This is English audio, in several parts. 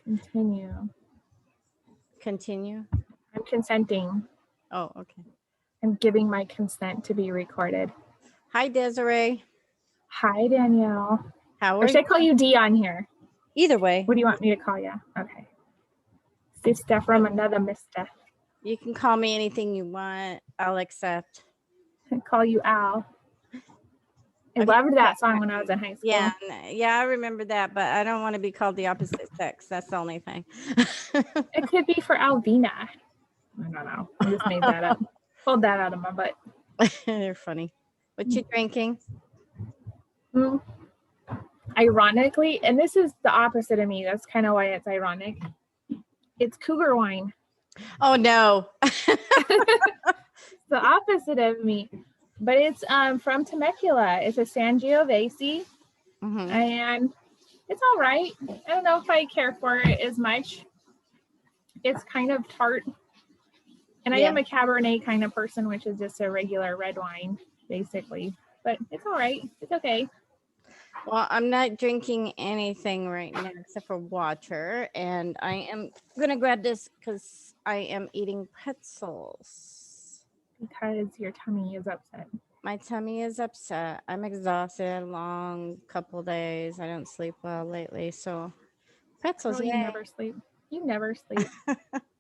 Continue. Continue. I'm consenting. Oh, okay. I'm giving my consent to be recorded. Hi, Desiree. Hi, Danielle. How Or are should I you? call you D on here? Either way, What do you want me to call you? Okay. Sister from another mister. you can call me anything you want. I'll accept. I call you Al. I Okay. loved that song when I was in high school. Yeah, yeah, I remember that, but I don't want to be called the opposite sex. That's the only thing. It could be for Alvina. I don't know. I just made that up. Pulled that out of my butt. You're funny. What you drinking? Mm. Ironically, and this is the opposite of me. That's kind of why it's ironic. It's cougar wine. Oh no. It's the opposite of me. But it's from Temecula. It's a Sangiovese. Mhm. And it's all right. I don't know if I care for it as much. It's kind of tart. And I am a Cabernet kind of person, which is just a regular red wine, basically. But it's all right. It's okay. Well, I'm not drinking anything right now except for water, and I am gonna grab this because I am eating pretzels. Because your tummy is upset. My tummy is upset. I'm exhausted. Long couple days. I don't sleep well lately, so pretzels. Girl, you Yay. never sleep. You never sleep.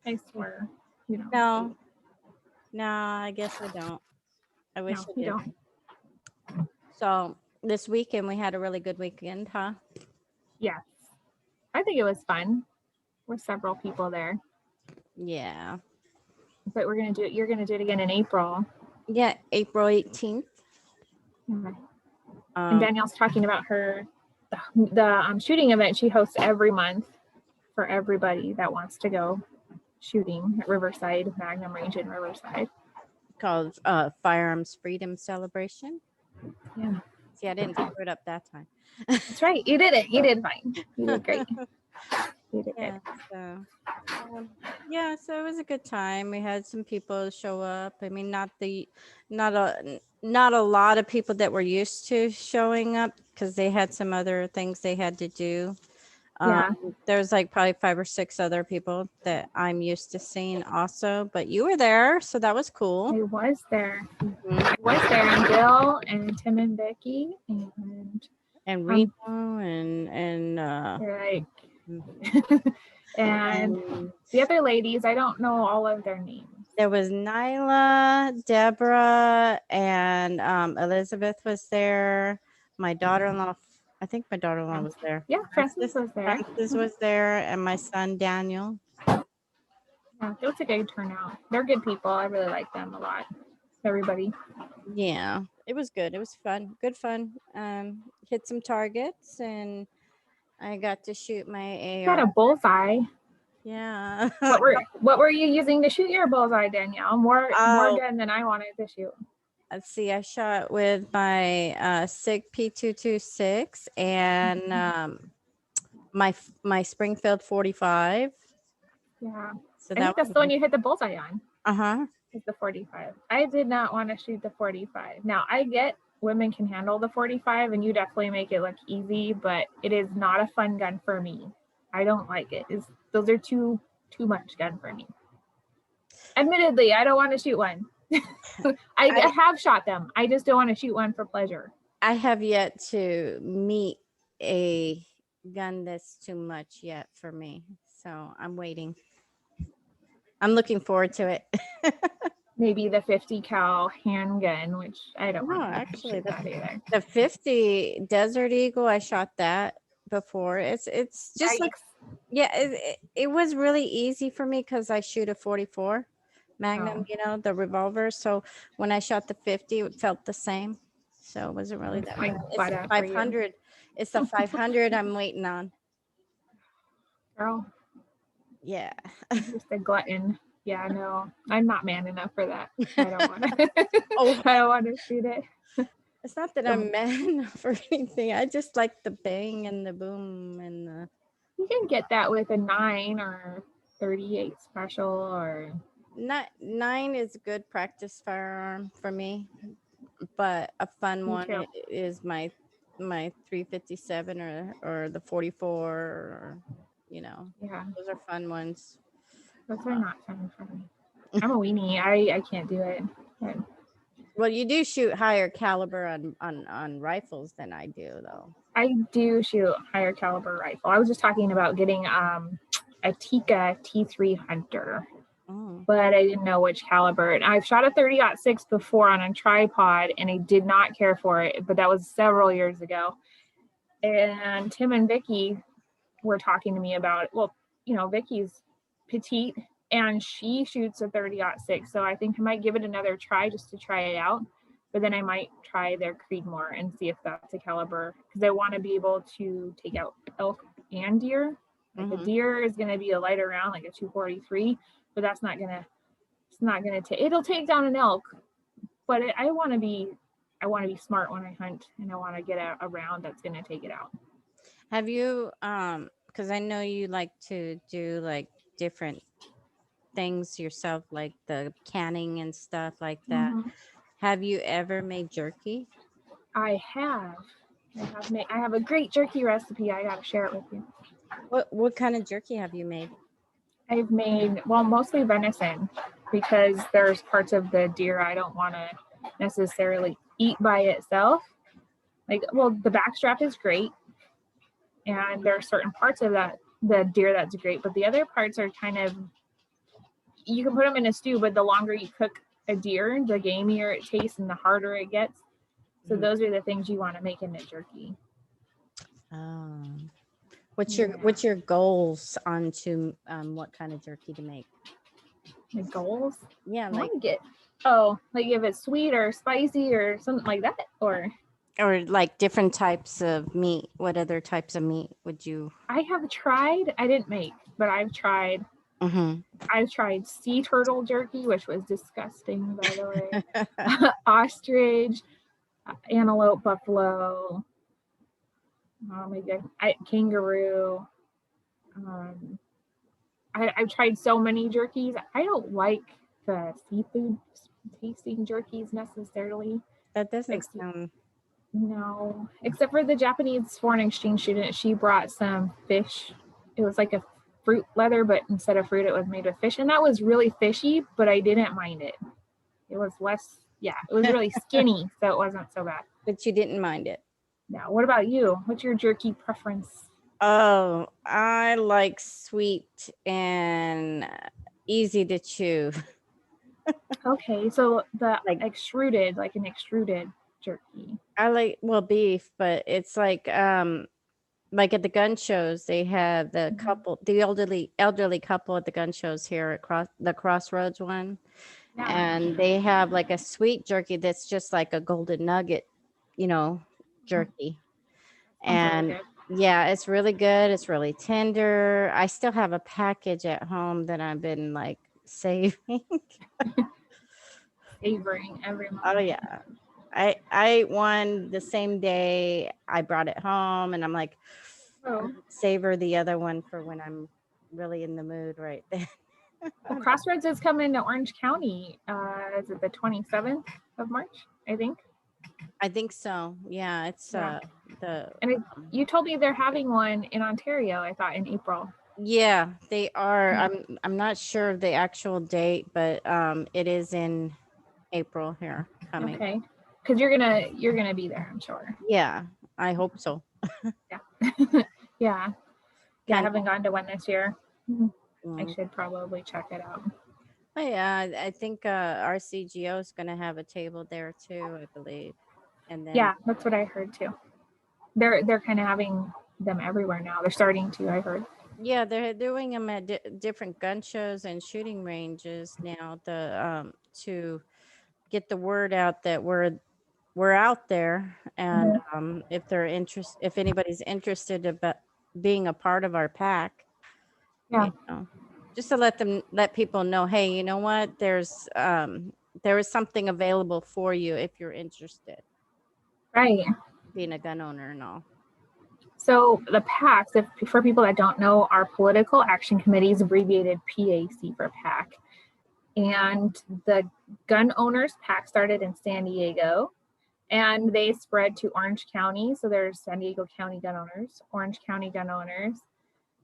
I swear. You don't No, sleep. no, I guess I don't. I wish No, I you did. don't. So this weekend we had a really good weekend, huh? Yes. I think it was fun. With several people there. Yeah. But you're gonna do it again in April. Yeah, April 18th. And Danielle's talking about the shooting event she hosts every month for everybody that wants to go shooting at Riverside, Magnum Range in Riverside. Called Firearms Freedom Celebration. Yeah. See, I didn't screw it up that time. That's right. You did it. You did fine. You did great. You did Yeah, good. so yeah, so it was a good time. We had some people show up. I mean, not a lot of people that were used to showing up because they had some other things they had to do. Yeah. There's like probably 5 or 6 other people that I'm used to seeing also, but you were there, so that was cool. I was there. Mhm. I was there, and Bill and Tim and Becky And Reno and right. mm, And and the other ladies, I don't know all of their names. there was Nyla, Deborah, and Elizabeth was there. My daughter-in-law, I think my daughter-in-law was there. Yeah, Francis was there. Francis was there, and my son Daniel. Yeah, it was a good turnout. They're good people. I really like them a lot. Everybody. Yeah, it was good. It was fun. Good fun. Hit some targets, and I got to shoot my Got AR. a bullseye. Yeah. What were you using to shoot your bullseye, Danielle? More gun than I wanted to shoot. Let's see. I shot with my SIG P226 and my Springfield 45. Yeah. So I think that's the one you hit the bullseye on. Is the 45. I did not want to shoot the 45. Now I get women can handle the 45, and you definitely make it look easy, but it is not a fun gun for me. I don't like it. Those are too much gun for me. Admittedly, I don't want to shoot one. I have shot them. I just don't want to shoot one for pleasure. I have yet to meet a gun that's too much yet for me. So I'm waiting. I'm looking forward to it. Maybe the 50 cal handgun, which I don't No, want to actually, shoot that either. the 50 Desert Eagle, I shot that before. It's just like, yeah, it was really easy for me because I shoot a 44 Magnum, the revolver. So when I shot the 50, it felt the same. So it wasn't really that bad. It's the 500. It's the 500 I'm waiting on. Girl. Yeah. Just a glutton. Yeah, no, I'm not man enough for that. I don't want to. I don't want to shoot it. It's not that I'm man enough or anything. I just like the bang and the boom and the. You can get that with a 9 or 38 special or. 9 is a good practice firearm for me, but a fun one is my 357 or the 44. Yeah. Those are fun ones. Those are not fun for me. I'm a weenie. I can't do it. But well, you do shoot higher caliber on rifles than I do, though. I do shoot higher caliber rifle. I was just talking about getting a Tikka T3 Hunter, but I didn't know which caliber. And I've shot a 30-06 before on a tripod, and I did not care for it, but that was several years ago. And Tim and Vicky were talking to me about it. Well, Vicky's petite, and she shoots a 30-06, so I think I might give it another try just to try it out. But then I might try their Creedmoor and see if that's a caliber, because I want to be able to take out elk and deer. Like a deer is going to be a lighter round, like a 243, but that's not gonna. It's not gonna take. It'll take down an elk, but I want to be smart when I hunt, and I want to get a round that's going to take it out. Have you because I know you like to do like different things yourself, like the canning and stuff like that. Have you ever made jerky? I have a great jerky recipe. I gotta share it with you. What kind of jerky have you made? I've made, well, mostly venison, because there's parts of the deer I don't want to necessarily eat by itself. Like, well, the backstrap is great, and there are certain parts of the deer that's great, but the other parts are kind of, you can put them in a stew, but the longer you cook a deer, the gamier it tastes and the harder it gets. So those are the things you want to make in the jerky. What's your goals on to what kind of jerky to make? The goals? Yeah, like if it's sweet or spicy or something like that, or like different types of meat. What other types of meat would you? I have tried. I didn't make, but I've tried. I've tried sea turtle jerky, which was disgusting, by the way. Ostrich, antelope, buffalo. Oh my god, kangaroo. I've tried so many jerkies. I don't like the seafood tasting jerkies necessarily. That doesn't sound. No, except for the Japanese foreign exchange student. She brought some fish. It was like a fruit leather, but instead of fruit, it was made of fish. And that was really fishy, but I didn't mind it. It was it was really skinny, so it wasn't so bad. But you didn't mind it? No. What about you? What's your jerky preference? Oh, I like sweet and easy to chew. Okay, so the like an extruded jerky. I like, well, beef, but it's like at the gun shows, they have the couple, the elderly couple at the gun shows here at the Crossroads one. Yeah. And they have like a sweet jerky that's just like a golden nugget, jerky. And yeah, it's really good. It's really tender. I still have a package at home that I've been like saving. Savoring every moment. Oh yeah. I ate one the same day I brought it home, and I'm like, savor the other one for when I'm really in the mood right then. Well, Crossroads is coming to Orange County. Is it the 27th of March, I think? I think so. Yeah, it's you told me they're having one in Ontario, I thought, in April. Yeah, they are. I'm not sure of the actual date, but it is in April here coming. Okay. Because you're gonna be there, I'm sure. Yeah, I hope so. Yeah. I haven't gone to one this year. I should probably check it out. Oh yeah, I think RCGO is going to have a table there too, I believe. And then that's what I heard too. They're kind of having them everywhere now. They're starting to, I heard. Yeah, they're doing them at different gun shows and shooting ranges now to get the word out that we're out there, and if anybody's interested about being a part of our pack, just to let people know, hey, you know what, there is something available for you if you're interested, right, being a gun owner and all. So the PACs, for people that don't know, our Political Action Committee is abbreviated PAC for PAC. And the gun owners PAC started in San Diego, and they spread to Orange County. So there's San Diego County gun owners, Orange County gun owners,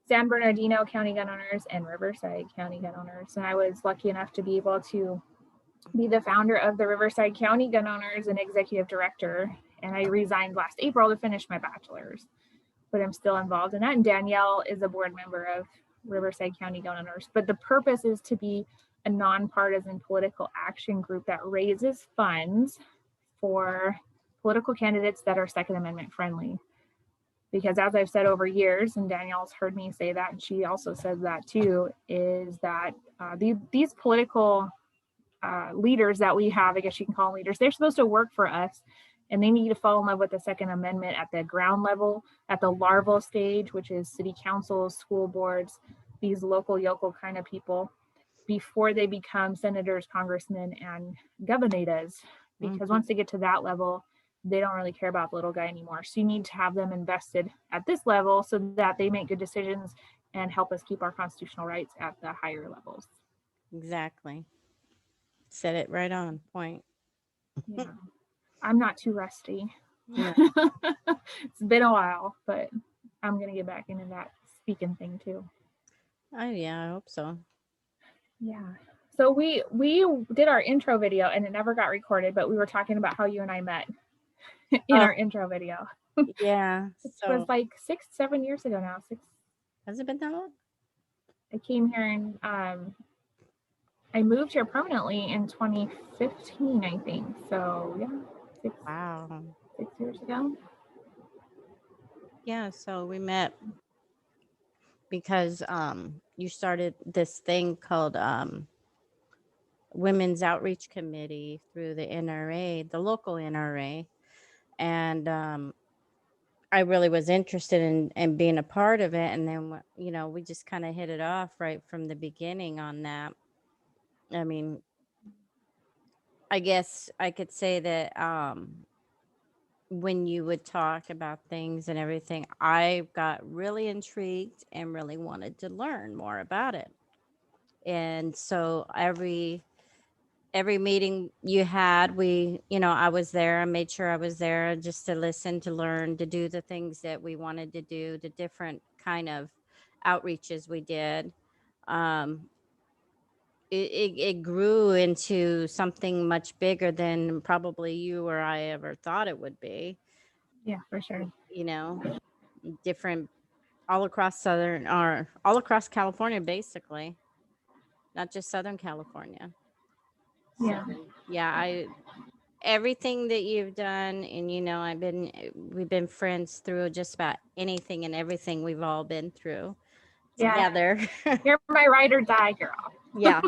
San Bernardino County gun owners and Riverside County gun owners. And I was lucky enough to be able to be the founder of the Riverside County gun owners and executive director. And I resigned last April to finish my bachelor's, but I'm still involved in that. And Danielle is a board member of Riverside County gun owners. But the purpose is to be a nonpartisan political action group that raises funds for political candidates that are Second Amendment friendly. Because as I've said over years, and Danielle's heard me say that, and she also says that too, is that these political leaders that we have, I guess you can call them leaders, they're supposed to work for us, and they need to fall in love with the Second Amendment at the ground level, at the larval stage, which is city councils, school boards, these local yokel kind of people, before they become senators, congressmen, and governors. Because once they get to that level, they don't really care about the little guy anymore. So you need to have them invested at this level so that they make good decisions and help us keep our constitutional rights at the higher levels. Exactly. Said it right on point. Yeah. I'm not too rusty. No. It's been a while, but I'm going to get back into that speaking thing too. Oh, yeah, I hope so. Yeah. So we did our intro video and it never got recorded, but we were talking about how you and I met in our intro video. Yeah. It was like 6-7 years ago now. Has it been that long? I came here and I moved here permanently in 2015, I think. So yeah, Wow. 6 years ago. Yeah, so we met because you started this thing called Women's Outreach Committee through the NRA, the local NRA. And I really was interested in being a part of it. And then, you know, we just kind of hit it off right from the beginning on that. I mean, I guess I could say that when you would talk about things and everything, I got really intrigued and really wanted to learn more about it. And so every meeting you had, I was there. I made sure I was there just to listen, to learn, to do the things that we wanted to do, the different kind of outreaches we did. It grew into something much bigger than probably you or I ever thought it would be. Yeah, for sure. You know, different all across all across California, basically, not just Southern California. Yeah. So, yeah, everything that you've done, and we've been friends through just about anything and everything we've all been through together. You're my ride or die girl. Yeah,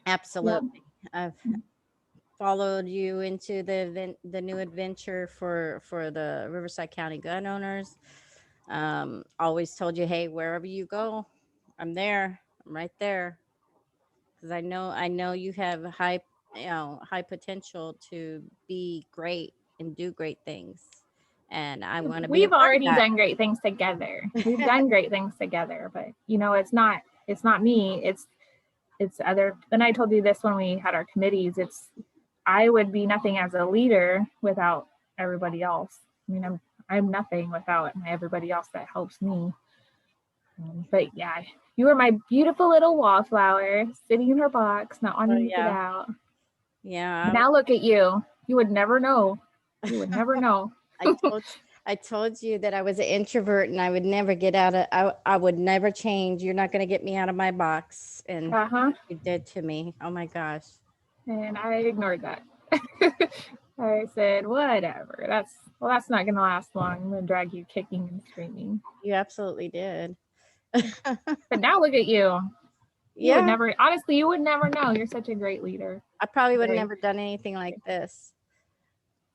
absolutely. Yep. I've followed you into the new adventure for the Riverside County gun owners. Always told you, hey, wherever you go, I'm there. I'm right there. Because I know you have high potential to be great and do great things. And I want to be. We've already done great things together. We've done great things together, but it's not me. It's other. And I told you this when we had our committees. I would be nothing as a leader without everybody else. I mean, I'm nothing without everybody else that helps me. But yeah, you were my beautiful little wallflower sitting in her box, not wanting to get out. Yeah. Now look at you. You would never know. You would never know. I told you that I was an introvert and I would never get out of. I would never change. You're not going to get me out of my box, and you did to me. Oh my gosh. And I ignored that. I said, whatever. That's not going to last long. I'm going to drag you kicking and screaming. You absolutely did. But now look at you. You would never, honestly, you would never know. You're such a great leader. I probably would have never done anything like this.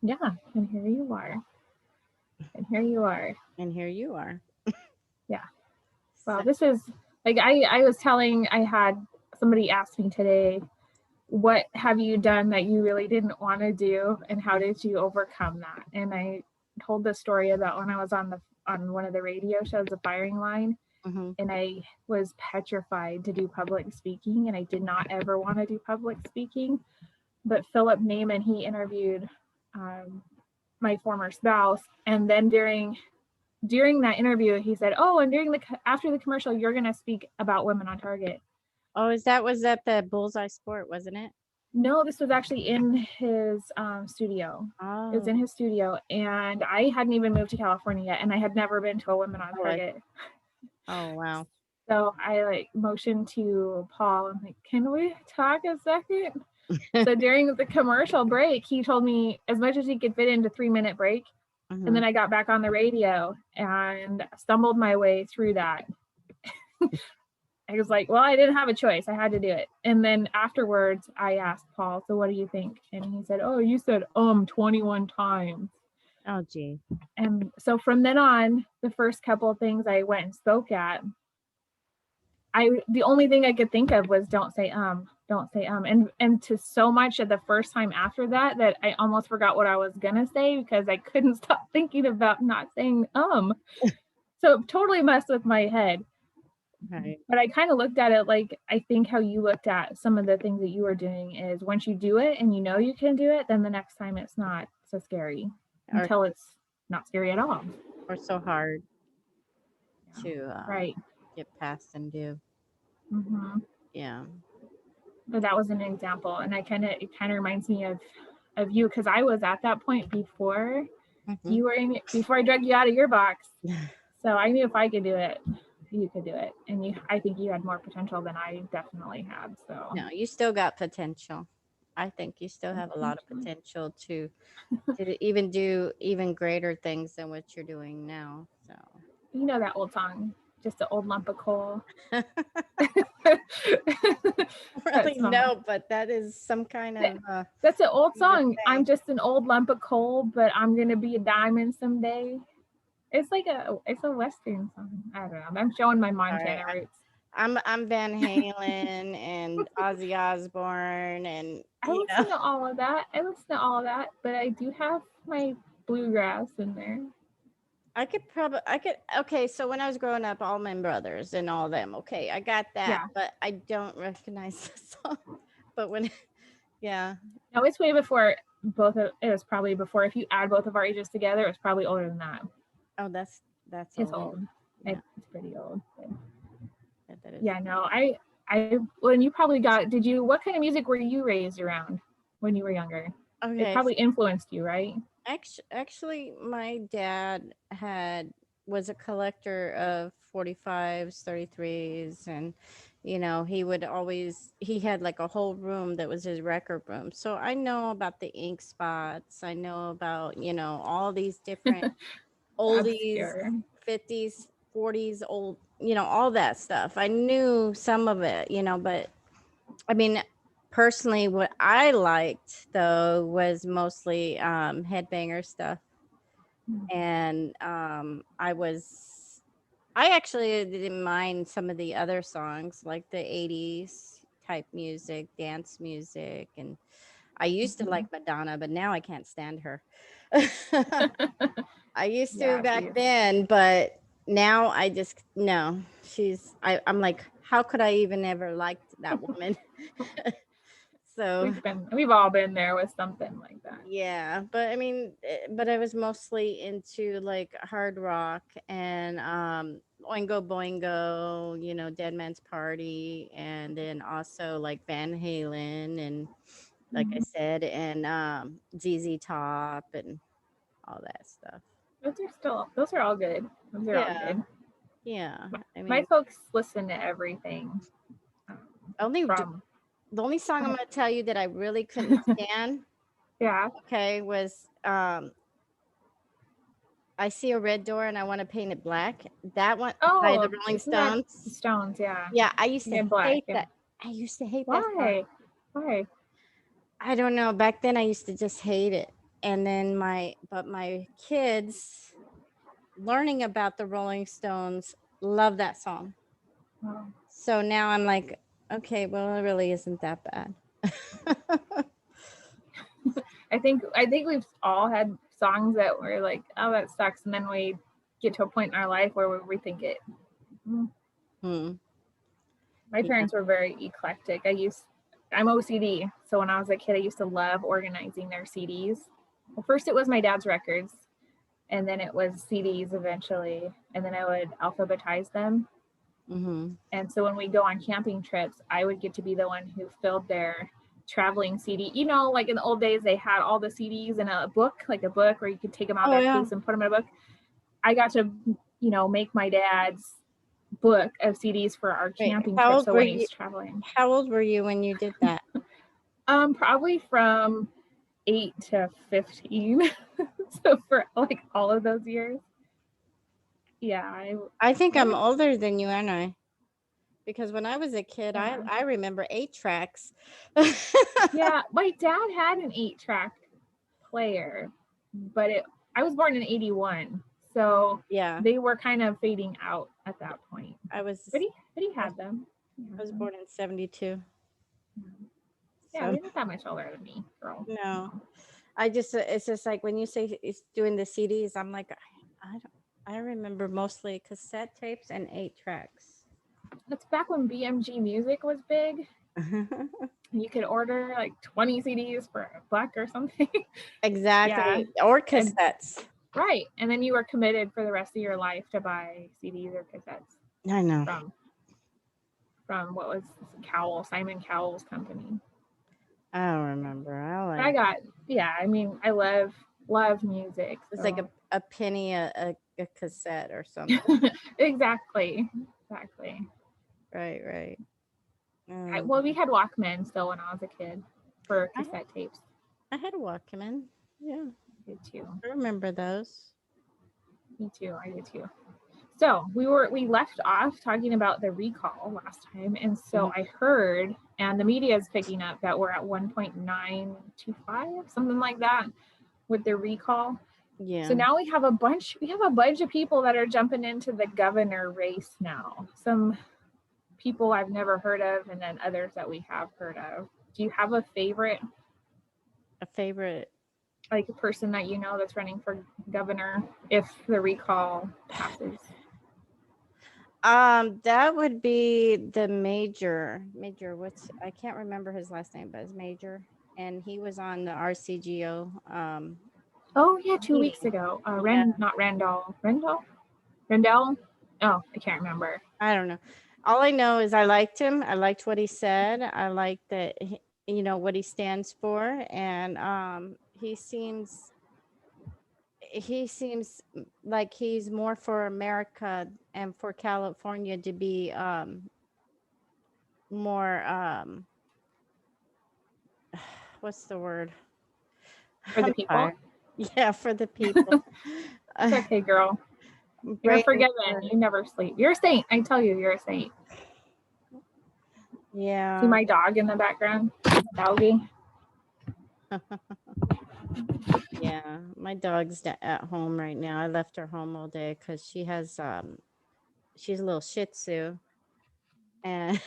Yeah. And here you are. And here you are. And here you are. Yeah. Well, this is like, I was telling, I had somebody ask me today, what have you done that you really didn't want to do? And how did you overcome that? And I told the story about when I was on one of the radio shows, The Firing Line. Mm-hmm. And I was petrified to do public speaking, and I did not ever want to do public speaking. But Philip Naiman, he interviewed my former spouse, and then during during that interview, he said, "Oh, and after the commercial, you're gonna speak about women on Target." Oh, was that the Bullseye Sport, wasn't it? No, this was actually in his studio. Oh. It was in his studio, and I hadn't even moved to California yet, and I had never been to a Women on Target. Oh, wow. So I like motioned to Paul. I'm like, "Can we talk a second?" So during the commercial break, he told me as much as he could fit into 3-minute break. And then I got back on the radio and stumbled my way through that. I was like, well, I didn't have a choice. I had to do it. And then afterwards, I asked Paul, "So what do you think?" And he said, "Oh, you said 21 times." Oh, gee. And so from then on, the first couple of things I went and spoke at, the only thing I could think of was don't say don't say and to so much at the first time after that I almost forgot what I was gonna say because I couldn't stop thinking about not saying so it totally messed with my head. Right. But I kind of looked at it like I think how you looked at some of the things that you were doing is once you do it and you know you can do it, then the next time it's not so scary until it's not scary at all. Or so hard to right. get past and do. Mm-hmm. Yeah. But that was an example, and it kind of reminds me of you because I was at that point before you were in, before I dragged you out of your box. So I knew if I could do it, you could do it, and I think you had more potential than I definitely had. So no, you still got potential. I think you still have a lot of potential to even do even greater things than what you're doing now. So you know that old song, just an old lump of coal. Really no, but that is some kind of that's an old song. I'm just an old lump of coal, but I'm gonna be a diamond someday. It's like it's a Western song. I don't know. I'm showing my Montana roots. I'm Van Halen and Ozzy Osbourne, and I listen to all of that. But I do have my bluegrass in there. Okay, so when I was growing up, Allman Brothers and all them, okay, I got that, yeah. But I don't recognize the song. But yeah. No, it's way before it was probably before, if you add both of our ages together, it's probably older than that. Oh, that's it's old. Yeah. It's pretty old. That is. Yeah, no, when you probably what kind of music were you raised around when you were younger? Okay. It probably influenced you, right? Actually, my dad was a collector of 45s, 33s, and he had like a whole room that was his record room. So I know about the ink spots. I know about, all these different oldies, 50s, 40s, old, all that stuff. I knew some of it, but I mean, personally, what I liked though was mostly headbanger stuff. And I actually didn't mind some of the other songs like the 80s type music, dance music, and I used to like Madonna, but now I can't stand her. I used to back then, but now I just no. I'm like, how could I even ever like that woman? So we've all been there with something like that. Yeah, but I mean, but I was mostly into like hard rock and Oingo Boingo, Dead Man's Party, and then also like Van Halen and like I said, and ZZ Top and all that stuff. Those are all good. Those are all good. Yeah. I mean, my folks listen to everything. The only song I'm going to tell you that I really couldn't stand, okay, was I See a Red Door and I Want to Paint It Black. That one by the Rolling Stones. Stones, yeah. Yeah, I used to hate that. I used to hate that song. Why? I don't know. Back then I used to just hate it. And then my kids learning about the Rolling Stones love that song. Wow. So now I'm like, okay, well, it really isn't that bad. I think we've all had songs that were like, oh, that sucks, and then we get to a point in our life where we rethink it. My parents were very eclectic. I'm OCD, so when I was a kid, I used to love organizing their CDs. Well, first it was my dad's records, and then it was CDs eventually, and then I would alphabetize them. Mm-hmm. And so when we go on camping trips, I would get to be the one who filled their traveling CD. You know, like in the old days, they had all the CDs in a book, like a book where you could take them out of their case and put them in a book. I got to, you know, make my dad's book of CDs for our camping trip. So when he's traveling. How old were you when you did that? Probably from 8 to 15. So for like all of those years. Yeah. I think I'm older than you, aren't I? Because when I was a kid, I remember 8-tracks. Yeah, my dad had an 8-track player, but I was born in 81. So yeah, they were kind of fading out at that point. But he had them. I was born in 72. Yeah, so. You're not that much older than me, girl. No. It's just like when you say it's doing the CDs, I'm like, I remember mostly cassette tapes and 8-tracks. That's back when BMG Music was big. You could order like 20 CDs for $1 or something. Exactly. Yeah. Or cassettes. Right. And then you were committed for the rest of your life to buy CDs or cassettes. I know. From what was Simon Cowell's company. I don't remember. I mean, I love music. It's like a penny a cassette or something. Exactly. Right. Well, we had Walkman still when I was a kid for cassette tapes. I had a Walkman. Yeah. I did too. I remember those. Me too. I did too. So we left off talking about the recall last time. And so I heard, and the media is picking up that we're at 1.925, something like that with the recall. Yeah. So now we have a bunch of people that are jumping into the governor race now. Some people I've never heard of, and then others that we have heard of. Do you have a favorite? Like a person that you know that's running for governor if the recall passes? That would be the major. I can't remember his last name, but it's Major, and he was on the RCGO. Oh yeah, 2 weeks ago. Not Randall. Rendell? Oh, I can't remember. I don't know. All I know is I liked him. I liked what he said. I liked that, what he stands for, and he seems like he's more for America and for California to be more what's the word? For the people? Yeah, for the people. It's okay, girl. You're forgiven. You never sleep. You're a saint. I tell you, you're a saint. Yeah. See my dog in the background? Doggy. Yeah, my dog's at home right now. I left her home all day because she has she's a little Shih Tzu, and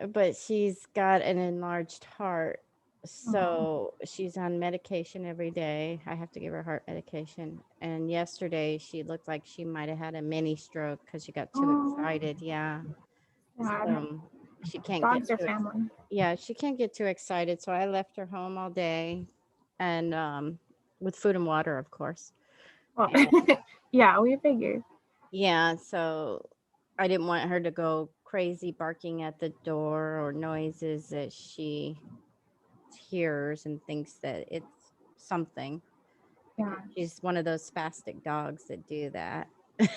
but she's got an enlarged heart, so she's on medication every day. I have to give her heart medication, and yesterday she looked like she might have had a mini stroke because she got too excited. Yeah. She can't Dogs are family. Yeah, she can't get too excited, so I left her home all day, and with food and water, of course. Well, yeah, we figured. Yeah, so I didn't want her to go crazy barking at the door or noises that she hears and thinks that it's something. Yeah. She's one of those spastic dogs that do that. A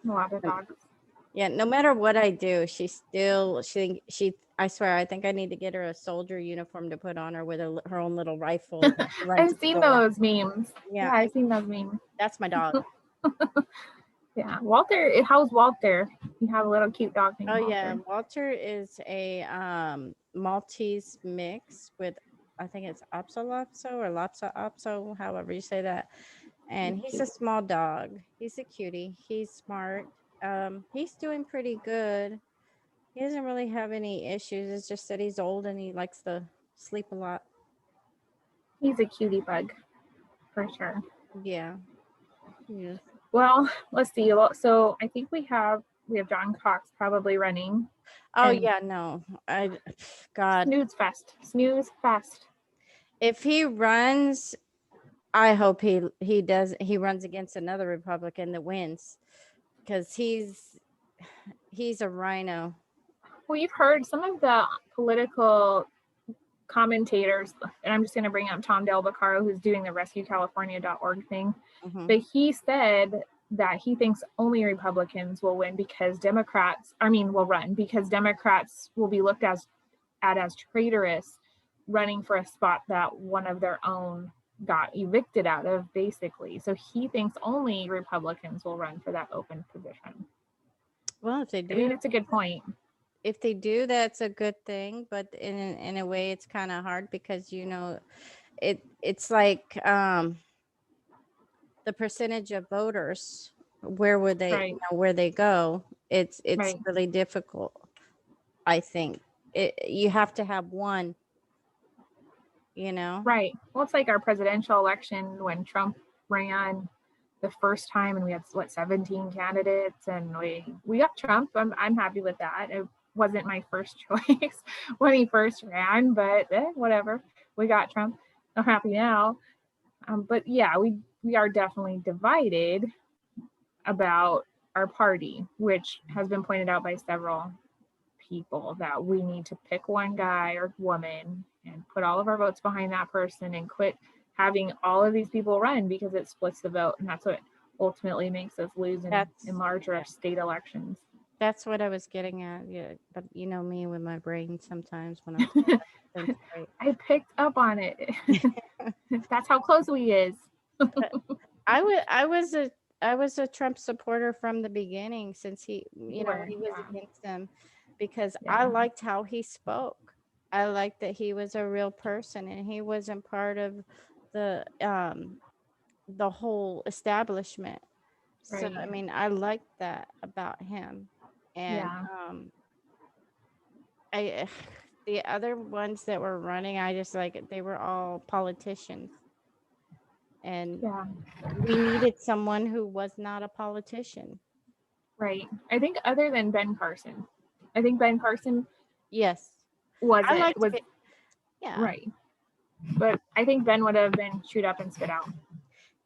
lot of dogs. Yeah, no matter what I do, she I swear, I think I need to get her a soldier uniform to put on her with her own little rifle. I've seen those memes. Yeah, I've seen those memes. That's my dog. Yeah, Walter. How's Walter? You have a little cute dog named Walter. Yeah, Walter is a Maltese mix with, I think it's Apso-Lopso or Lopsa-Opso, however you say that. And he's a small dog. He's a cutie. He's smart. He's doing pretty good. He doesn't really have any issues. It's just that he's old and he likes to sleep a lot. He's a cutie bug, for sure. Yeah. Well, let's see. So I think we have John Cox probably running. Oh yeah, no. God. Snooze fest. If he runs, I hope he runs against another Republican that wins, because he's a rhino. Well, you've heard some of the political commentators, and I'm just going to bring up Tom Del Beccaro, who's doing the RescueCalifornia.org thing, but he said that he thinks only Republicans will win because will run because Democrats will be looked at as traitorous running for a spot that one of their own got evicted out of, basically. So he thinks only Republicans will run for that open position. Well, if they do, I mean, it's a good point. If they do, that's a good thing, but in a way it's kind of hard, because it's like the percentage of voters, where would they Right. where they go. It's Right. really difficult. I think you have to have one, Right. Well, it's like our presidential election when Trump ran the first time, and we had 17 candidates, and we got Trump. I'm happy with that. It wasn't my first choice when he first ran, but whatever. We got Trump. I'm happy now. But yeah, we are definitely divided about our party, which has been pointed out by several people, that we need to pick one guy or woman and put all of our votes behind that person and quit having all of these people run, because it splits the vote, and that's what ultimately makes us lose in larger state elections. That's what I was getting at. Yeah, but you know me with my brain sometimes when I'm I picked up on it. That's how close we is. I was a Trump supporter from the beginning, since he was against them, because I liked how he spoke. I liked that he was a real person and he wasn't part of the whole establishment. So I mean, I liked that about him. And I the other ones that were running, I just they were all politicians. And we needed someone who was not a politician. Right. I think other than Ben Carson. I think Ben Carson Yes. was yeah. Right. But I think Ben would have been chewed up and spit out.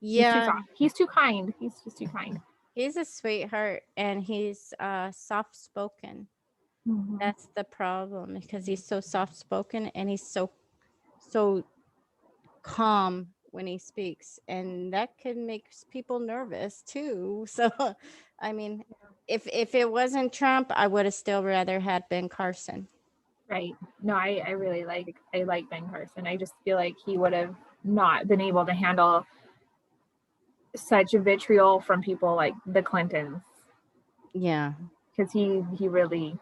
Yeah. He's too kind. He's just too kind. He's a sweetheart, and he's soft spoken. Mm-hmm. That's the problem, because he's so soft spoken and he's so calm when he speaks, and that can make people nervous too. So I mean, if it wasn't Trump, I would have still rather had Ben Carson. Right. No, I really like Ben Carson. I just feel like he would have not been able to handle such vitriol from people like the Clintons. Yeah. Because he really,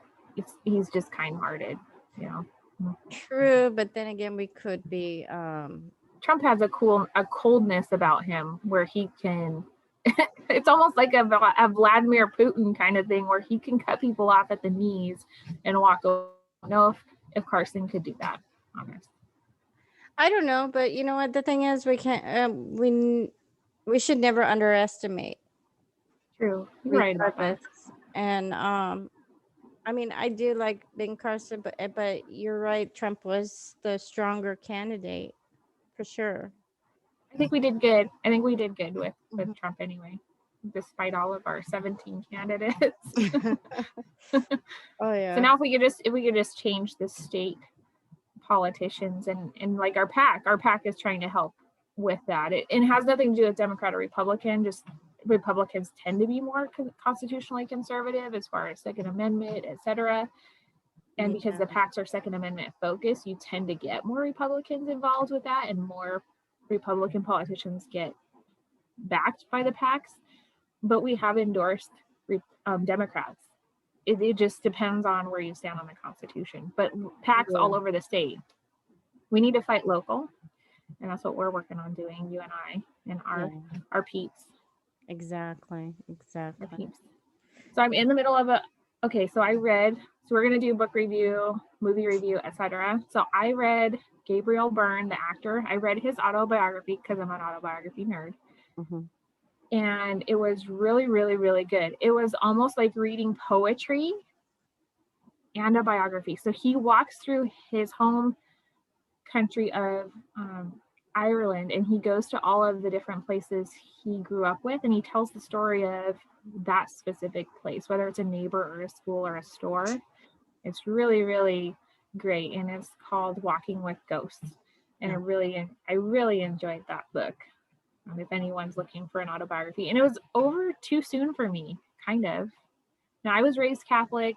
he's just kind-hearted, True, but then again, we could be Trump has a coldness about him where he can it's almost like a Vladimir Putin kind of thing, where he can cut people off at the knees and walk away. I don't know if Carson could do that, honest. I don't know, but you know what the thing is, we can't we should never underestimate. True. You're right about that. And I mean, I do like Ben Carson, but you're right, Trump was the stronger candidate for sure. I think we did good. with Trump anyway, despite all of our 17 candidates. Oh yeah. So now if we could just change the state politicians and like our PAC is trying to help with that. It has nothing to do with Democrat or Republican, just Republicans tend to be more constitutionally conservative as far as Second Amendment, etc. And because the PACs are Second Amendment focused, you tend to get more Republicans involved with that, and more Republican politicians get backed by the PACs. But we have endorsed Democrats. It just depends on where you stand on the Constitution. But PACs all over the state. We need to fight local, and that's what we're working on doing, you and I, and our peeps. Exactly. Our peeps. So I'm in the middle of so we're going to do book review, movie review, etc. So I read Gabriel Byrne, the actor. I read his autobiography because I'm an autobiography nerd. Mm-hmm. And it was really, really, really good. It was almost like reading poetry and a biography. So he walks through his home country of Ireland, and he goes to all of the different places he grew up with, and he tells the story of that specific place, whether it's a neighbor or a school or a store. It's really, really great, and it's called Walking with Ghosts. And I really enjoyed that book. If anyone's looking for an autobiography, and it was over too soon for me, kind of. Now, I was raised Catholic,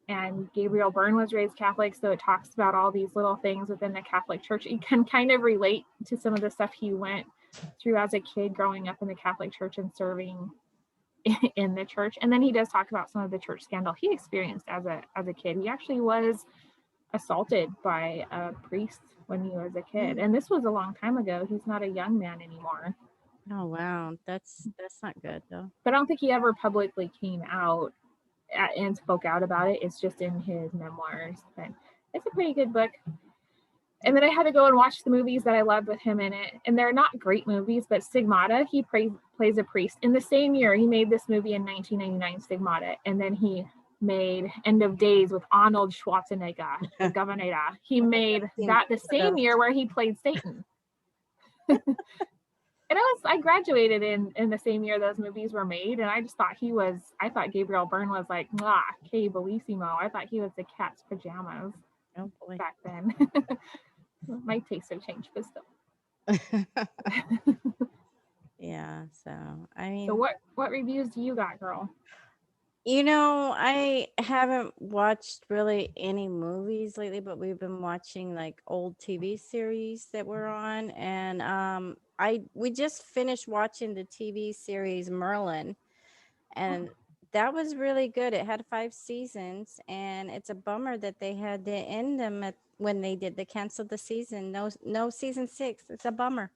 and Gabriel Byrne was raised Catholic, so it talks about all these little things within the Catholic Church. You can kind of relate to some of the stuff he went through as a kid growing up in the Catholic Church and serving in the church. And then he does talk about some of the church scandal he experienced as a kid. He actually was assaulted by a priest when he was a kid, and this was a long time ago. He's not a young man anymore. Oh wow, that's not good though. But I don't think he ever publicly came out and spoke out about it. It's just in his memoirs. But it's a pretty good book. And then I had to go and watch the movies that I loved with him in it. And they're not great movies, but Stigmata, he plays a priest. In the same year, he made this movie in 1999, Stigmata. And then he made End of Days with Arnold Schwarzenegger, the Governor. He made that the same year where he played Satan. And I graduated in the same year those movies were made, and I just thought I thought Gabriel Byrne was like, que bellissimo. I thought he was the cat's pajamas back then. My tastes have changed, but still. Yeah, so I mean, so what reviews do you got, girl? I haven't watched really any movies lately, but we've been watching like old TV series that we're on, and we just finished watching the TV series Merlin, and that was really good. It had 5 seasons, and it's a bummer that they had to end them when they canceled the season. No season 6. It's a bummer.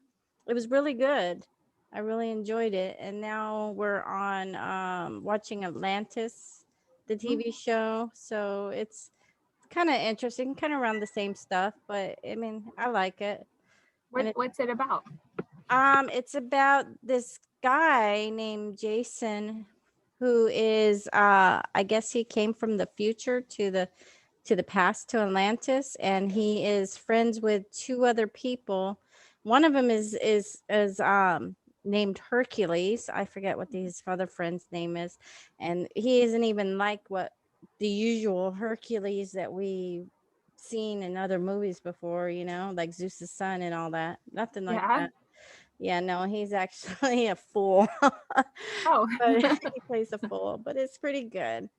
It was really good. I really enjoyed it. And now we're on watching Atlantis, the TV show. So it's kind of interesting, kind of around the same stuff, but I mean, I like it. What's it about? It's about this guy named Jason who is I guess he came from the future to the past, to Atlantis, and he is friends with 2 other people. One of them is named Hercules. I forget what his other friend's name is, and he isn't even like what the usual Hercules that we've seen in other movies before, like Zeus's son and all that. Nothing like that. Yeah, no, he's actually a fool. But he plays a fool, but it's pretty good.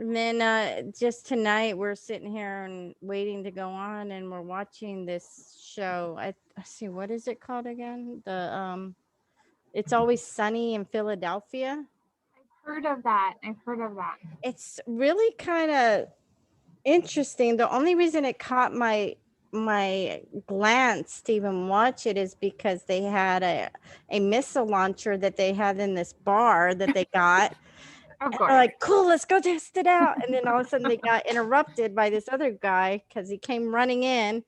And then just tonight we're sitting here and waiting to go on, and we're watching this show. I see, what is it called again? The It's Always Sunny in Philadelphia. I've heard of that. It's really kind of interesting. The only reason it caught my glance to even watch it is because they had a missile launcher that they had in this bar that they got. Of course. They're like, cool, let's go test it out. And then all of a sudden they got interrupted by this other guy because he came running in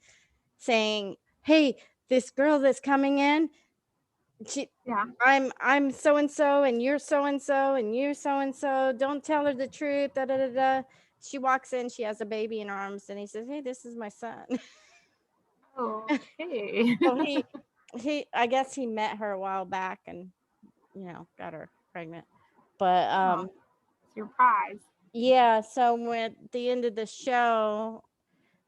saying, hey, this girl that's coming in, I'm so and so, and you're so and so, and you're so and so. Don't tell her the truth. Da da da da. She walks in. She has a baby in her arms, and he says, "Hey, this is my son." Okay. So he I guess he met her a while back, and got her pregnant. But surprise. Yeah. So at the end of the show,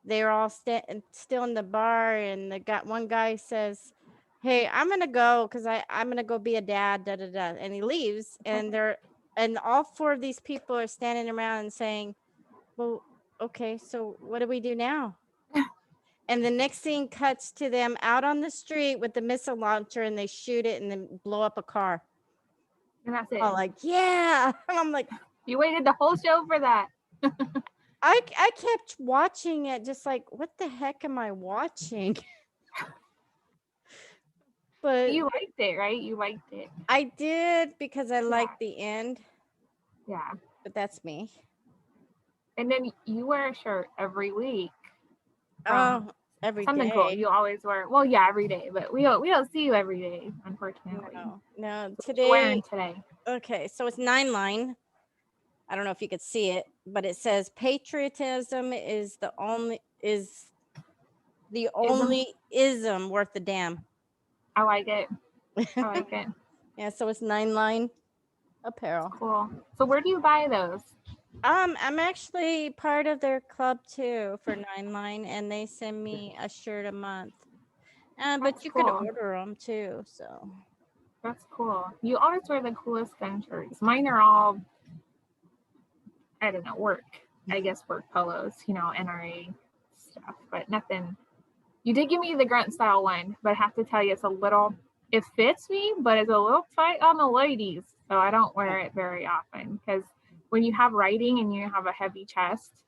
they were all still in the bar, and one guy says, hey, I'm gonna go because I'm gonna go be a dad, da da da, and he leaves, and all 4 of these people are standing around and saying, well, okay, so what do we do now? And the next scene cuts to them out on the street with the missile launcher, and they shoot it and then blow up a car. And that's it. I'm like, yeah. And I'm like, you waited the whole show for that. I kept watching it just like, what the heck am I watching? But you liked it, right? You liked it. I did, because I liked the end. Yeah. But that's me. And then you wear a shirt every week. Every something day. Cool. You always wear. Well, yeah, every day, but we don't see you every day, unfortunately. No. What you wearing today? Okay, so it's 9-line. I don't know if you could see it, but it says patriotism is the only ism worth the damn. I like it. I like it. Yeah, so it's 9line apparel. That's cool. So where do you buy those? I'm actually part of their club too for 9line, and they send me a shirt a month. But you could order them too, so. That's cool. You always wear the coolest gun shirts. Mine are all, I don't know, work polos, NRA stuff, but nothing. You did give me the grunt style one, but I have to tell you, it fits me, but it's a little tight on the ladies. So I don't wear it very often because when you have writing and you have a heavy chest,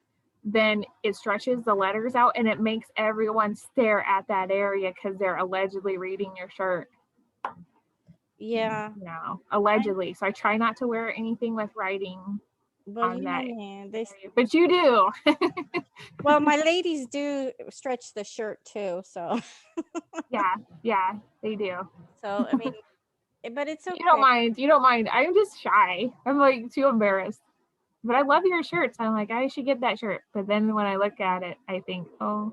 then it stretches the letters out and it makes everyone stare at that area because they're allegedly reading your shirt. Yeah. No, allegedly. So I try not to wear anything with writing on that. But you do. Well, my ladies do stretch the shirt too, so. Yeah, they do. So, I mean, but it's okay. You don't mind. I'm just shy. I'm like too embarrassed. But I love your shirts. I'm like, I should get that shirt. But then when I look at it, I think, oh,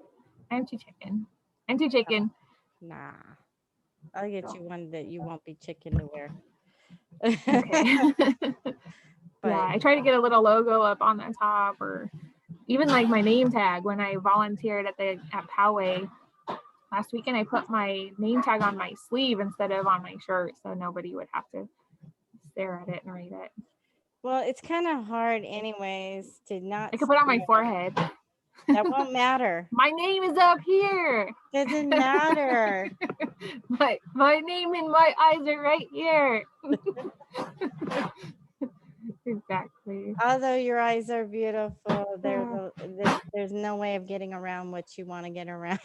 I'm too chicken. Nah. I'll get you one that you won't be chicken to wear. Okay. But I try to get a little logo up on the top, or even like my name tag. When I volunteered at Poway last weekend, I put my name tag on my sleeve instead of on my shirt, so nobody would have to stare at it and read it. Well, it's kind of hard anyways to not. I could put it on my forehead. That won't matter. My name is up here. Doesn't matter. my name and my eyes are right here. Exactly. Although your eyes are beautiful, there's no way of getting around what you want to get around.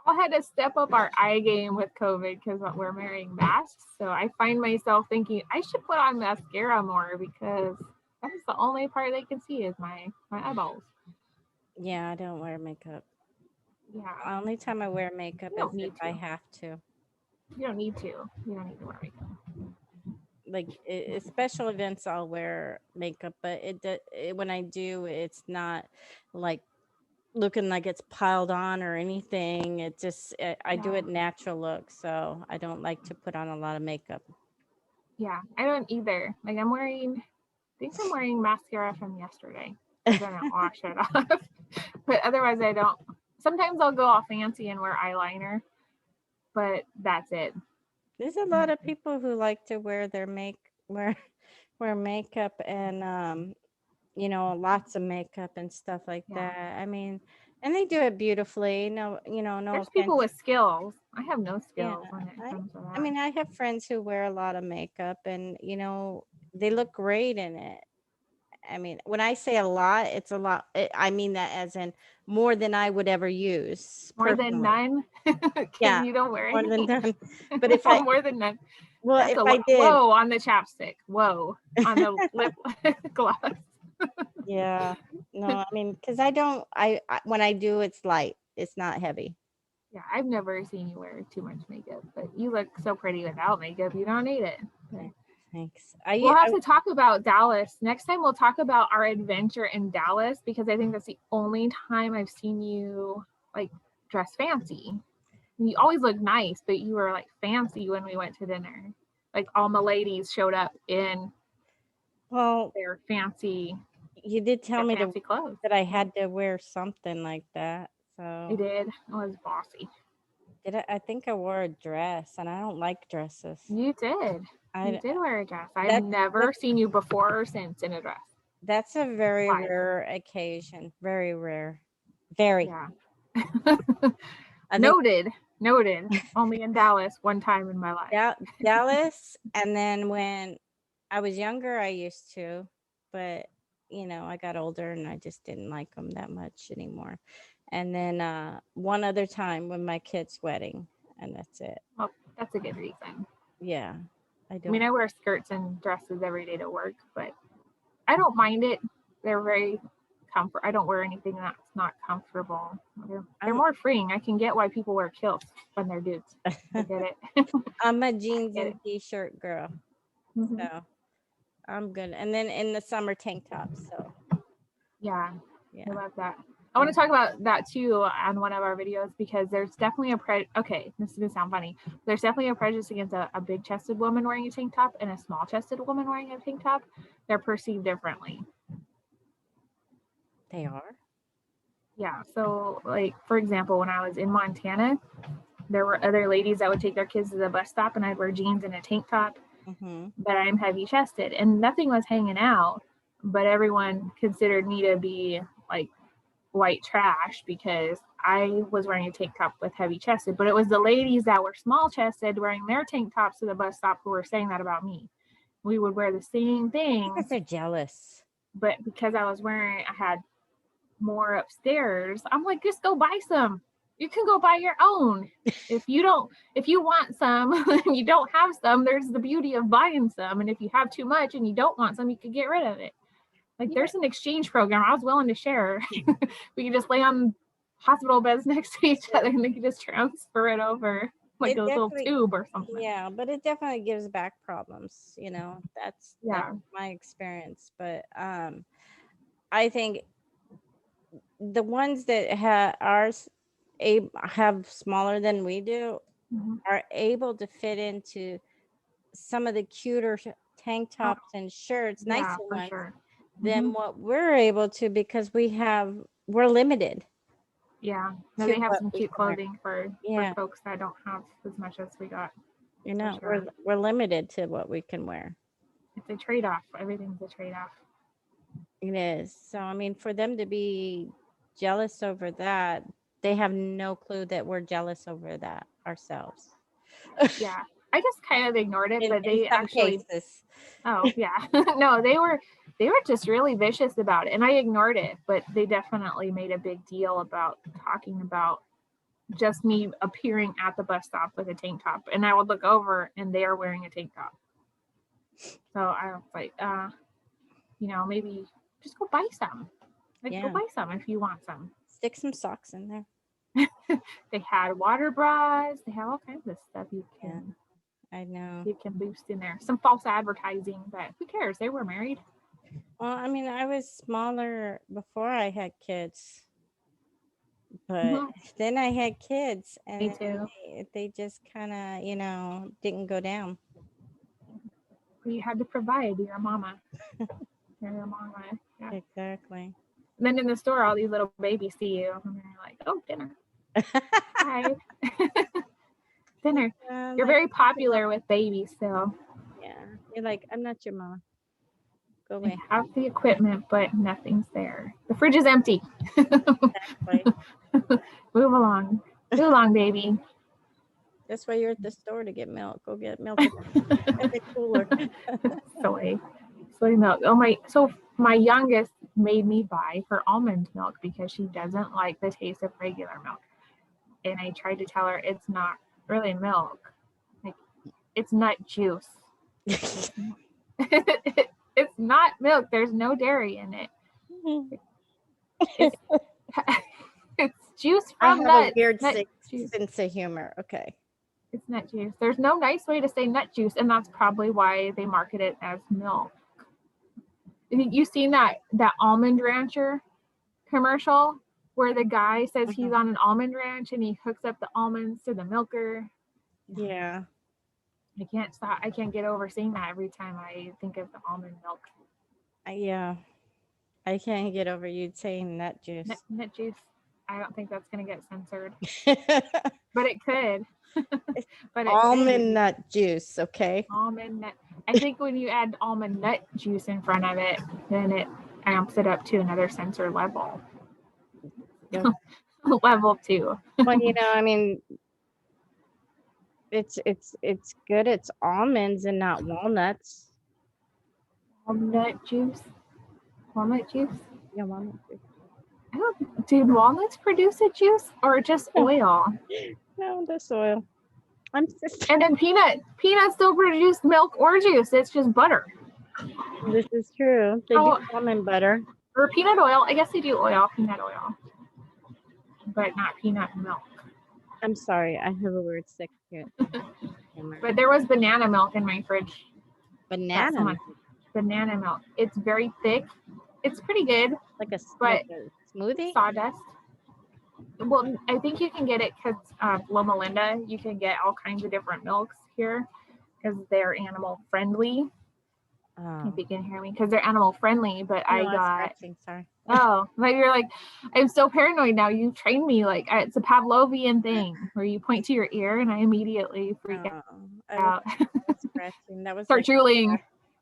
I had to step up our eye game with COVID because we're wearing masks. So I find myself thinking I should put on mascara more because that's the only part they can see is my eyeballs. Yeah, I don't wear makeup. Yeah. The only time I wear makeup is if I have to. You don't need to. You don't need to wear makeup. Like special events, I'll wear makeup, but when I do, it's not like looking like it's piled on or anything. It just I do it natural look, so I don't like to put on a lot of makeup. Yeah, I don't either. Like I'm wearing mascara from yesterday. I'm gonna wash it off, but otherwise I don't. Sometimes I'll go all fancy and wear eyeliner, but that's it. There's a lot of people who like to wear their wear makeup and lots of makeup and stuff like that. I mean, and they do it beautifully. No. There's people with skills. I have no skills when it comes to that. I mean, I have friends who wear a lot of makeup and they look great in it. I mean, when I say a lot, it's a lot. I mean that as in more than I would ever use. More than none? Yeah. You don't wear more anything? than none. But if I more than none. Well, if I did. Whoa on the chapstick. Whoa on the lip gloss. Yeah. No, I mean, because I when I do, it's light. It's not heavy. Yeah, I've never seen you wear too much makeup, but you look so pretty without makeup. You don't need it. Okay. Thanks. We'll have to talk about Dallas. Next time we'll talk about our adventure in Dallas because I think that's the only time I've seen you like dress fancy. You always look nice, but you were like fancy when we went to dinner. Like all my ladies showed up in their fancy. You did tell me that I had to wear something like that. So I did. I was bossy. I think I wore a dress, and I don't like dresses. You did. You did wear a dress. I've never seen you before or since in a dress. That's a very rare occasion. Very rare. Very. Yeah. Noted. Only in Dallas one time in my life. Dallas, and then when I was younger, I used to, but I got older and I just didn't like them that much anymore. And then one other time when my kid's wedding, and that's it. Well, that's a good reason. Yeah, I do. I mean, I wear skirts and dresses every day to work, but I don't mind it. They're very comfort. I don't wear anything that's not comfortable. They're more freeing. I can get why people wear kilts when they're dudes. I get it. I'm a jeans and t-shirt girl, so I'm good. And then in the summer, tank tops. So yeah, I love that. I want to talk about that too on one of our videos, because there's definitely okay, this is gonna sound funny. There's definitely a prejudice against a big chested woman wearing a tank top and a small chested woman wearing a tank top. They're perceived differently. They are? Yeah. So like, for example, when I was in Montana, there were other ladies that would take their kids to the bus stop and I'd wear jeans and a tank top, but I'm heavy chested and nothing was hanging out, but everyone considered me to be like white trash because I was wearing a tank top with heavy chested, but it was the ladies that were small chested wearing their tank tops to the bus stop who were saying that about me. We would wear the same thing. Because they're jealous. But because I had more upstairs, I'm like, just go buy some. You can go buy your own. If you want some and you don't have some, there's the beauty of buying some. And if you have too much and you don't want some, you can get rid of it. Like, there's an exchange program. I was willing to share. We could just lay on hospital beds next to each other and they could just transfer it over like a little tube or something. Yeah, but it definitely gives back problems, that's my experience. But I think the ones that have smaller than we do are able to fit into some of the cuter tank tops and shirts, nicer ones, than what we're able to, because we're limited. Yeah, no, they have some cute clothing for folks that don't have as much as we got. We're limited to what we can wear. It's a trade-off. Everything's a trade-off. It is. So I mean, for them to be jealous over that, they have no clue that we're jealous over that ourselves. Yeah, I just kind of ignored it, but they actually cases. Oh yeah. No, they were just really vicious about it, and I ignored it, but they definitely made a big deal about talking about just me appearing at the bus stop with a tank top, and I would look over and they are wearing a tank top. So I was like, maybe just go buy some. Go buy some if you want some. Stick some socks in there. They had water bras. They have all kinds of stuff you can. I know. You can boost in there. Some false advertising, but who cares? They were married. Well, I mean, I was smaller before I had kids. But then I had kids, and me too. They just kind of, didn't go down. You had to provide. You're a mama. You're your mama. Yeah. Exactly. And then in the store, all these little babies see you, and they're like, "Oh, dinner." Hi. Dinner. You're very popular with babies, so. Yeah. You're like, I'm not your mama. Go away. I have the equipment, but nothing's there. The fridge is empty. Exactly. Move along. Move along, baby. That's why you're at the store to get milk. Go get milk at the cooler. Soy milk. So my youngest made me buy her almond milk because she doesn't like the taste of regular milk. And I tried to tell her it's not really milk. Like, it's nut juice. It's not milk. There's no dairy in it. It's juice from nuts. I have a weird sense of humor. Okay. It's nut juice. There's no nice way to say nut juice, and that's probably why they market it as milk. You've seen that Almond Rancher commercial where the guy says he's on an almond ranch and he hooks up the almonds to the milker. Yeah. I can't stop. I can't get over seeing that every time I think of the almond milk. Yeah. I can't get over you saying nut juice. Nut juice. I don't think that's going to get censored. But it could. Almond nut juice, okay? Almond nut. I think when you add almond nut juice in front of it, then it amps it up to another censor level. Yeah. Level 2. Well, I mean, it's good. It's almonds and not walnuts. Walnut juice. Walnut juice. Yeah, walnut juice. Did walnuts produce a juice or just oil? No, just oil. And then peanuts don't produce milk or juice. It's just butter. This is true. They do almond butter. Or peanut oil. I guess they do peanut oil. But not peanut milk. I'm sorry. I have a weird sick here. But there was banana milk in my fridge. Banana milk? Banana milk. It's very thick. It's pretty good. Like a Smoothie? Sawdust. Well, I think you can get it because Loma Linda, you can get all kinds of different milks here because they're animal friendly. If you can hear me, because they're animal friendly, but no, I got. Sorry. Oh, but you're like, I'm so paranoid now. You trained me like it's a Pavlovian thing where you point to your ear and I immediately freak out. I was scratching. That was Start drooling,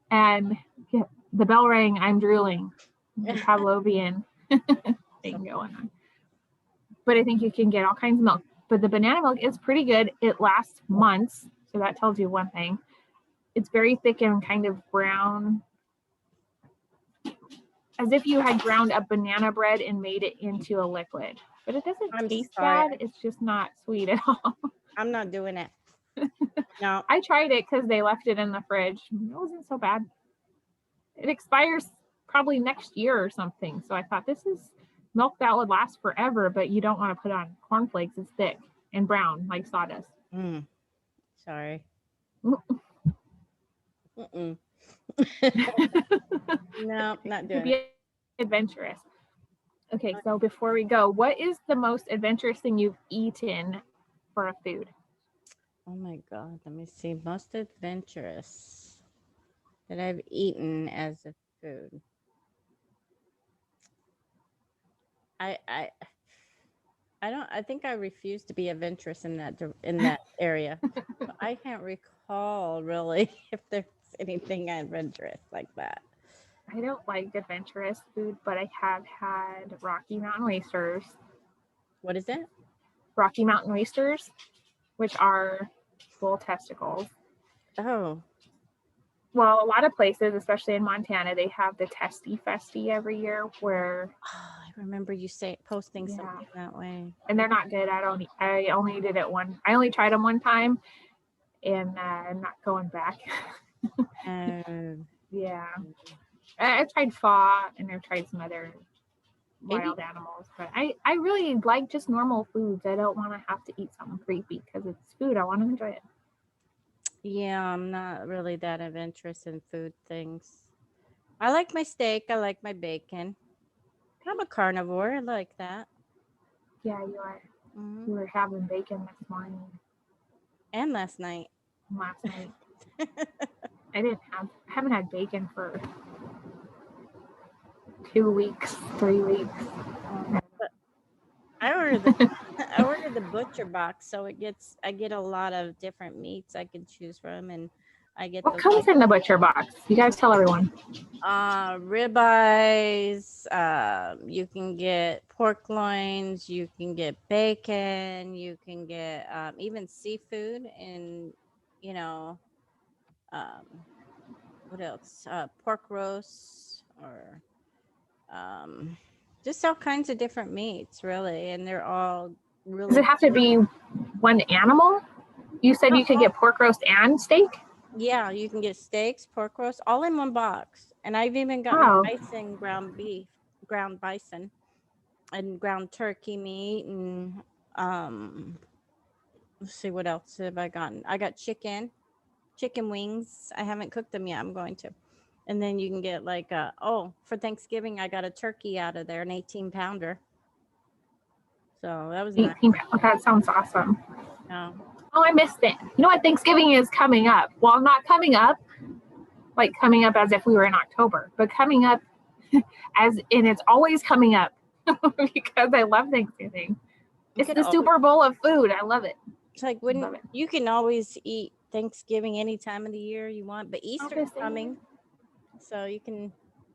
and the bell rang. I'm drooling. The Pavlovian thing going on. But I think you can get all kinds of milk. But the banana milk is pretty good. It lasts months, so that tells you one thing. It's very thick and kind of brown, as if you had ground up banana bread and made it into a liquid. But it doesn't taste bad. It's just not sweet at all. I'm not doing it. No. I tried it because they left it in the fridge. It wasn't so bad. It expires probably next year or something. So I thought this is milk that would last forever, but you don't want to put on cornflakes. It's thick and brown like sawdust. Sorry. No, not doing it. Adventurous. Okay, so before we go, what is the most adventurous thing you've eaten for a food? Oh my God, let me see. Most adventurous that I've eaten as a food. I think I refuse to be adventurous in that area. I can't recall really if there's anything adventurous like that. I don't like adventurous food, but I have had Rocky Mountain oysters. What is it? Rocky Mountain oysters, which are bull testicles. Oh. Well, a lot of places, especially in Montana, they have the Testy Festy every year where... I remember you posting something that way. And they're not good. I only did it I only tried them one time, and I'm not going back. Yeah. I've tried pho, and I've tried some other wild animals, but I really like just normal foods. I don't want to have to eat something creepy because it's food. I want to enjoy it. Yeah, I'm not really that adventurous in food things. I like my steak. I like my bacon. I'm a carnivore. I like that. Yeah, you are. Mm-hmm. You were having bacon this morning. And last night. I haven't had bacon for 2 weeks, 3 weeks. I ordered the butcher box, so I get a lot of different meats I can choose from, and I get what comes in the butcher box? You guys tell everyone. Ribeyes, you can get pork loins, you can get bacon, you can get even seafood, and what else? Pork roast, or just all kinds of different meats, really, and they're all really. Does it have to be one animal? You said you could get pork roast and steak? Yeah, you can get steaks, pork roast, all in one box. And I've even gotten bison, ground beef, ground bison, and ground turkey meat, and let's see, what else have I gotten? I got chicken wings. I haven't cooked them yet. I'm going to. And then you can get like for Thanksgiving, I got a turkey out of there, an 18-pounder. So that was 18 nice. That sounds awesome. No. Oh, I missed it. You know what? Thanksgiving is coming up. Well, not coming up, like coming up as if we were in October, but coming up and it's always coming up because I love Thanksgiving. It's the Super Bowl of food. I love it. It's like you can always eat Thanksgiving any time of the year you want, but Easter's coming. So you can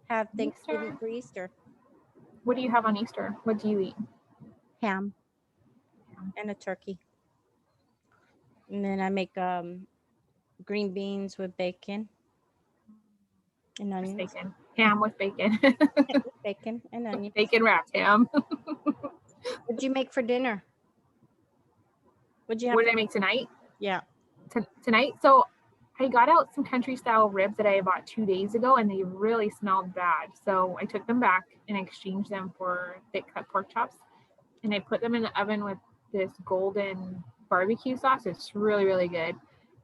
have Thanksgiving for Easter. What do you have on Easter? What do you eat? Ham and a turkey. And then I make green beans with bacon and onions. Bacon. Ham with bacon. Bacon and onions. Bacon wrapped ham. What'd you make for dinner? What did I make tonight? Yeah. Tonight? So I got out some country style ribs that I bought 2 days ago, and they really smelled bad. So I took them back and exchanged them for thick cut pork chops. And I put them in the oven with this golden barbecue sauce. It's really, really good.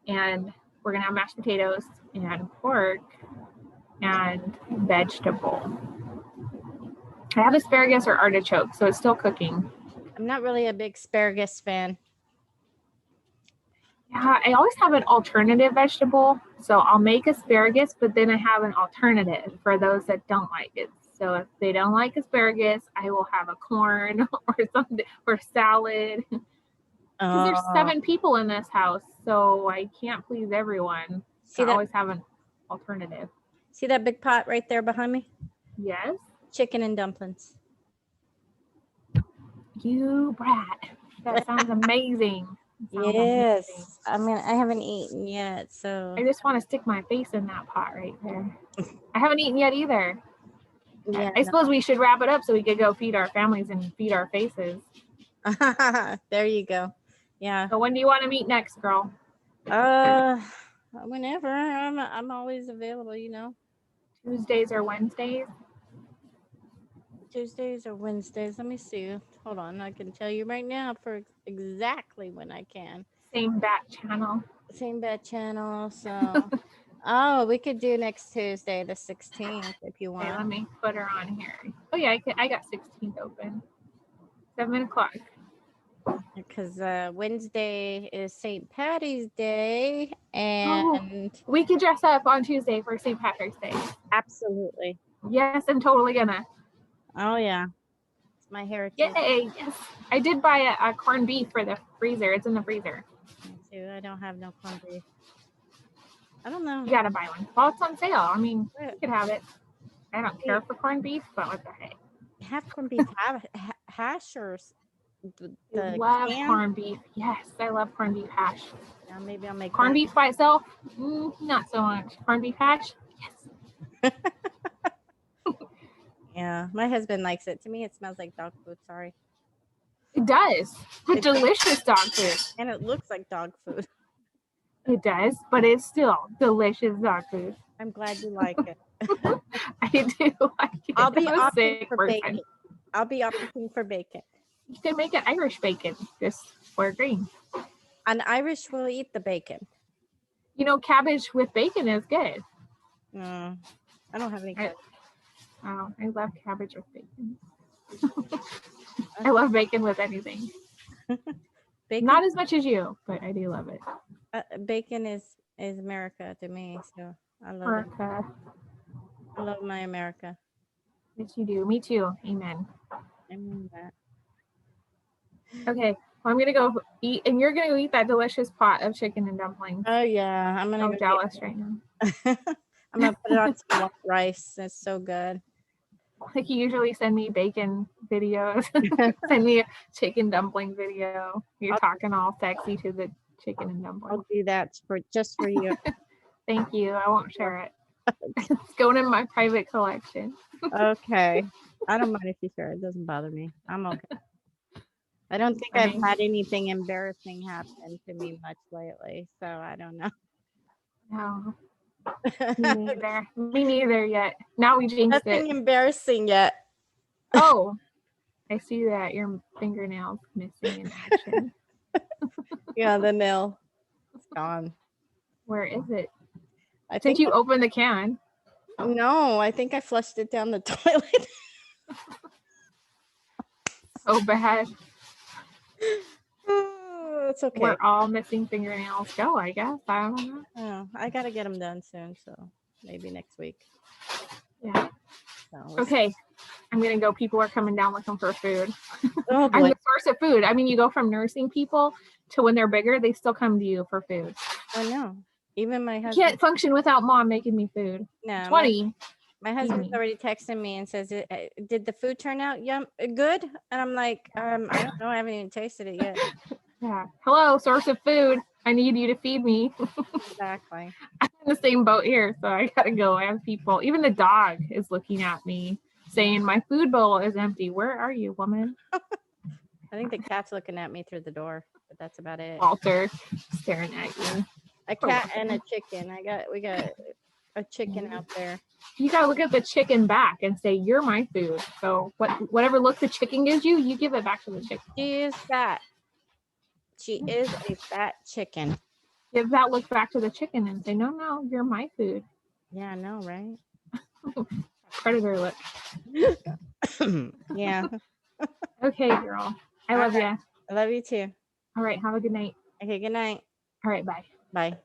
And we're going to have mashed potatoes and pork and vegetable. I have asparagus or artichoke, so it's still cooking. I'm not really a big asparagus fan. Yeah, I always have an alternative vegetable. So I'll make asparagus, but then I have an alternative for those that don't like it. So if they don't like asparagus, I will have a corn or something or salad. Because there's 7 people in this house, so I can't please everyone. So I always have an alternative. See that big pot right there behind me? Yes. Chicken and dumplings. You brat. That sounds amazing. Yes. I mean, I haven't eaten yet, so. I just want to stick my face in that pot right there. I haven't eaten yet either. Yeah, I suppose we should wrap it up so we could go feed our families and feed our faces. There you go. Yeah. So when do you want to meet next, girl? Whenever. I'm always available, you know. Tuesdays or Wednesdays? Tuesdays or Wednesdays. Let me see. Hold on. I can tell you right now for exactly when I can. Same bat channel. Same bat channel. So, oh, we could do next Tuesday, the 16th, if you want. Okay, let me put her on here. Oh, yeah, I got 16th open. 7 o'clock. Because Wednesday is St. Patty's Day, and we could dress up on Tuesday for St. Patrick's Day. Absolutely. Yes, I'm totally gonna. Oh yeah, it's my heritage. Yay! Yes, I did buy a corned beef for the freezer. It's in the freezer. Me too. I don't have no corned beef. I don't know. You gotta buy one. Well, it's on sale. I mean, you could have it. I don't care for corned beef, but what the heck? Have corned beef hash or I love corned beef. Yes, I love corned beef hash. Yeah, maybe I'll make corned beef by itself. Not so much. Corned beef hash. Yes. Yeah, my husband likes it. To me, it smells like dog food. Sorry. It does. It's delicious dog food. And it looks like dog food. It does, but it's still delicious dog food. I'm glad you like it. I do like it. I'll be opting for bacon. I'll be opting for bacon. You can make an Irish bacon, just for green. An Irish will eat the bacon. You know, cabbage with bacon is good. I don't have any cabbage. I love cabbage with bacon. I love bacon with anything. Bacon? Not as much as you, but I do love it. Bacon is America to me, so I love America. I love my America. Yes, you do. Me too. Amen. Amen that. Okay, well, I'm gonna go eat, and you're gonna go eat that delicious pot of chicken and dumplings. Oh yeah, I'm gonna. I'm jealous right now. I'm gonna put it on some white rice. It's so good. Like you usually send me bacon videos. Send me a chicken dumpling video. You're talking all sexy to the chicken and dumpling. I'll do that just for you. Thank you. I won't share it. It's going in my private collection. Okay. I don't mind if you share it. It doesn't bother me. I'm okay. I don't think I've had anything embarrassing happen to me much lately, so I don't know. No. Me neither yet. Now we jinxed it. Nothing embarrassing yet. Oh, I see that your fingernail's missing in action. Yeah, the nail. It's gone. Where is it? I think you opened the can. No, I think I flushed it down the toilet. So bad. It's okay. We're all missing fingernails. Go, I guess. I don't know. Oh, I gotta get them done soon, so maybe next week. Yeah. So okay. I'm gonna go. People are coming down looking for food. Oh boy. I'm the source of food. I mean, you go from nursing people to when they're bigger, they still come to you for food. I know. Even my husband. I can't function without mom making me food. No. 20. My husband's already texting me and says, "Did the food turn out good?" And I'm like, I don't know. I haven't even tasted it yet. Yeah. Hello, source of food. I need you to feed me. Exactly. I'm in the same boat here, so I gotta go. I have people. Even the dog is looking at me, saying, "My food bowl is empty. Where are you, woman?" I think the cat's looking at me through the door, but that's about it. Walter staring at you. A cat and a chicken. We got a chicken out there. You gotta look at the chicken back and say, "You're my food." So whatever look the chicken gives you, you give it back to the chicken. She is fat. She is a fat chicken. Give that look back to the chicken and say, "No, you're my food." Yeah, I know, right? predator look. Yeah. Okay, girl. I love you. I love you too. All right. Have a good night. Okay, good night. All right. Bye. Bye.